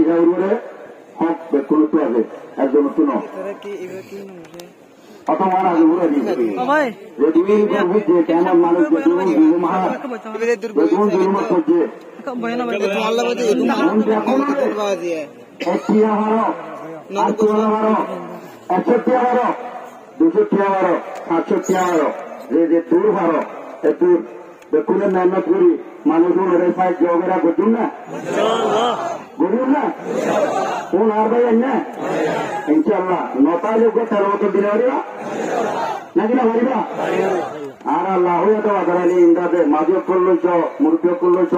ইরাউরে হক বেকুন তো আছে একজন তুনো অতমান আগে ঘুরে দিই যে দুই গর্ভে যে কেমন মানুষ যে দুই মহারাজ বেকুন দুর্মত করছে একটি আমারও আর কোন আমারও 61 আমারও 200 আমারও 700 আমারও যে দূর ভারো একটু বেকুনের মেহনত করি মানুষ ওদের পাই জগেরা করতুন না গরিব না কোন আর ভাই না ইনশাল্লাহ নটায় লোক তেরো বছর দিলে পারিবা নাকি না পারিবা আর আল্লাহ হয়ে তো আদারালি ইন্দাতে মাঝে করলছ মুরব্বী করলছ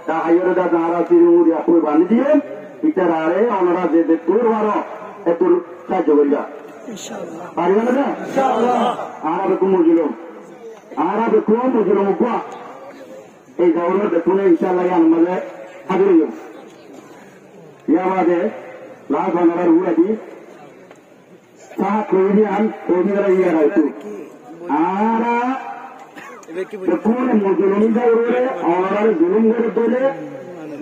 তা হাইয়ের দা দাঁড়া চিরুমুড়ি আপনি বান্ধি দিয়ে ইটার আরে ওনারা যে দূর ভারো একটু সাহায্য করিবা পারিবা না আর বেকুন মুজিলম আর বেকুন মুজিলম কুয়া এই গৌরব বেকুনে ইনশাল্লাহ আমাদের হাজির যাব ইয়াবাদে লাখ ওনার উড়াদি সাহা কইদিয়ান কইদিরা ইয়ার হয়তো আর বেকুন মুজিলমি গৌরবে ওনার জুলুম করে তোলে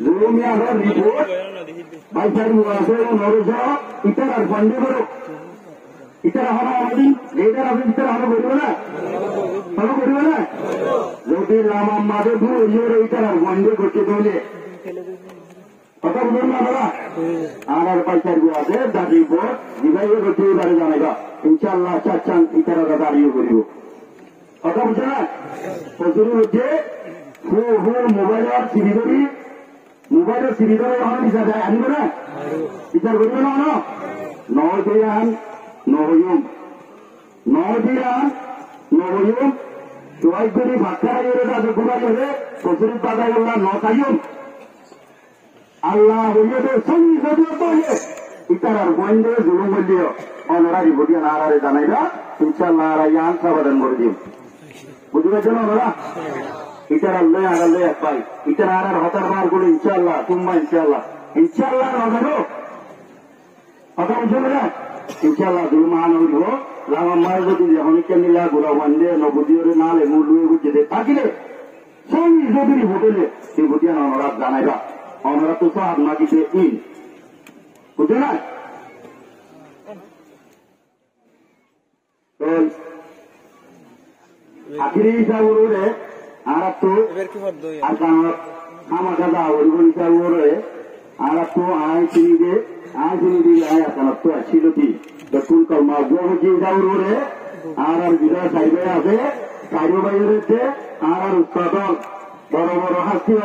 জুলুম ইয়ার রিপোর্ট বাইসারি মুআসে নরজ ইতার আর বন্ধ করো ইতার হলো আমাদের লেডার আপনি ইতার হলো বলবো না হলো বলবো না যদি লামা মাদে দু ইয়ের ইতার আর বন্ধ করতে দিলে কথা বলুন না বাবা আর পয়সার আছে দাবি বোর্ড দিবাইয়ে করতে এবারে জানাইবা ইনশাআল্লাহ চাচান ইতারা দাঁড়িয়ে করিব কথা বুঝছে না প্রচুর হচ্ছে মোবাইলের সিবি ধরি মোবাইলের সিবি ধরে এখন বিচার যায় আনবে না বিচার করবে না নয় দিয়ান নবয়ুম নয় দিয়ান নবয়ুম জয় করি ভাষা গুড়াই হলে প্রচুর দাদা বললাম নয়ুম আল্লাহ হইলে সঙ্গী যদি বলে ইতার আর বন্ধে জুলুম বললিও অনারারি ভোটিয়া নারারে জানাইবা ইনশাল্লাহ আর ইয়ান সাবাদান করে দিও বুঝতে পারছো না ওনারা ইতার আল্লাহ আর আল্লাহ এক পাই ইতার আর হতার বার করে ইনশাল্লাহ তুম্বা ইনশাল্লাহ ইনশাল্লাহ নজানো কথা বুঝছো না ইনশাল্লাহ জুলমান হইল লামার যদি অনেকে মিলা গোড়া বান্ধে নবুদিওরে নালে মুলুয়ে বুঝতে থাকিলে সঙ্গী যদি হোটেলে সেই ভোটিয়া অনারাত জানাইবা আমরা তো সব নাকিতে ইন বুঝে না আখিরি হিসাবে আর তো আমাকে ওর হিসাবে আর তো আয় চিনি আয় আপনার তো ছিল কি ফুল কর্মা বহুজি হিসাবে আর বিজয় সাইডে আছে সাইড বাইরে আর উৎপাদন বড় বড় হাসিল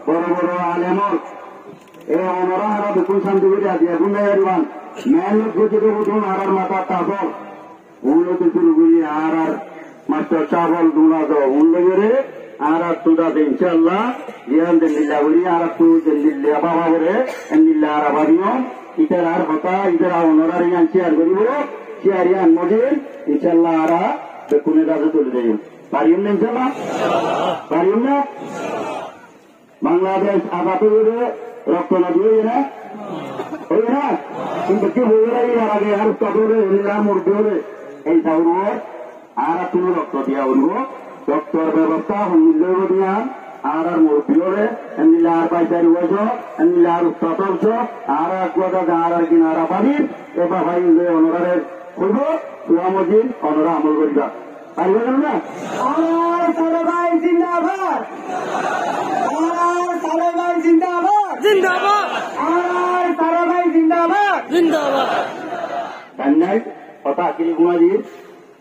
বড় বড় আলেমর এ ওনারা হারা বেকুন শান্তি করে আছে এখন এরিবান মেহনত করতে বুঝুন আর মাথা তাবল উন্নতি শুরু করি আর মাস্টার চাবল দুনা তো উন্নয়রে আর তুদাতে ইনশাল্লাহ জিয়ান দিল্লা বলি আর তু দিল্লা বাবা বলে দিল্লা আর আবাদিও ইটার আর হতা ইটার ওনারা ইয়ান শেয়ার করিব শেয়ার ইয়ান মজিদ ইনশাল্লাহ আর বেকুনের রাজে চলে যাই পারিম না ইনশাল্লাহ পারিম না বাংলাদেশ আপাতত রক্ত না দিয়ে না ওই না কিন্তু কি বলে আর আগে আর তদরে নিলাম উঠবে হলে এই সাউর আর তুমি রক্ত দিয়া উঠব রক্তর ব্যবস্থা মূল্য দিয়া আর মুরব্বীরে নিলে আর পয়সারি বয়স নিলে আর উৎপাদন আর কথা আর কিনারা পারি এবার ভাই অনরারে করব তুয়া মজিদ অনরা আমল করিবা পারবে না আর সারাবাই জিন্দাবাদ আর সারাবাই জিন্দাবাদ জিন্দাবাদ আর সারাবাই জিন্দাবাদ জিন্দাবাদ কান্নাই কথা আকিরি কুমারীর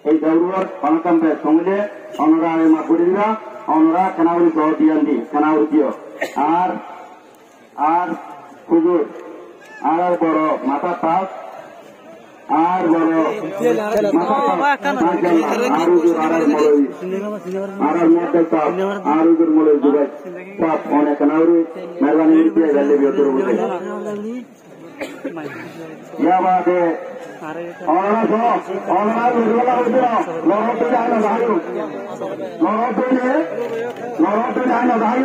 এই দৌড়র অনকাম্পের সঙ্গে অনরা আমি মা করে দিবা অনরা খানাউরি সহ দিয়ান দি খানাউরি দিও আর আর হুজুর আর বড় মাথা পাস আর বড় আর মধ্যে আর হুজুর মলে যুগাই সব অনেক খানাউরি মেহরবানি দিয়ে গেলে বিয়তর বলে ইয়াবাদে নরতে যায় না ভাই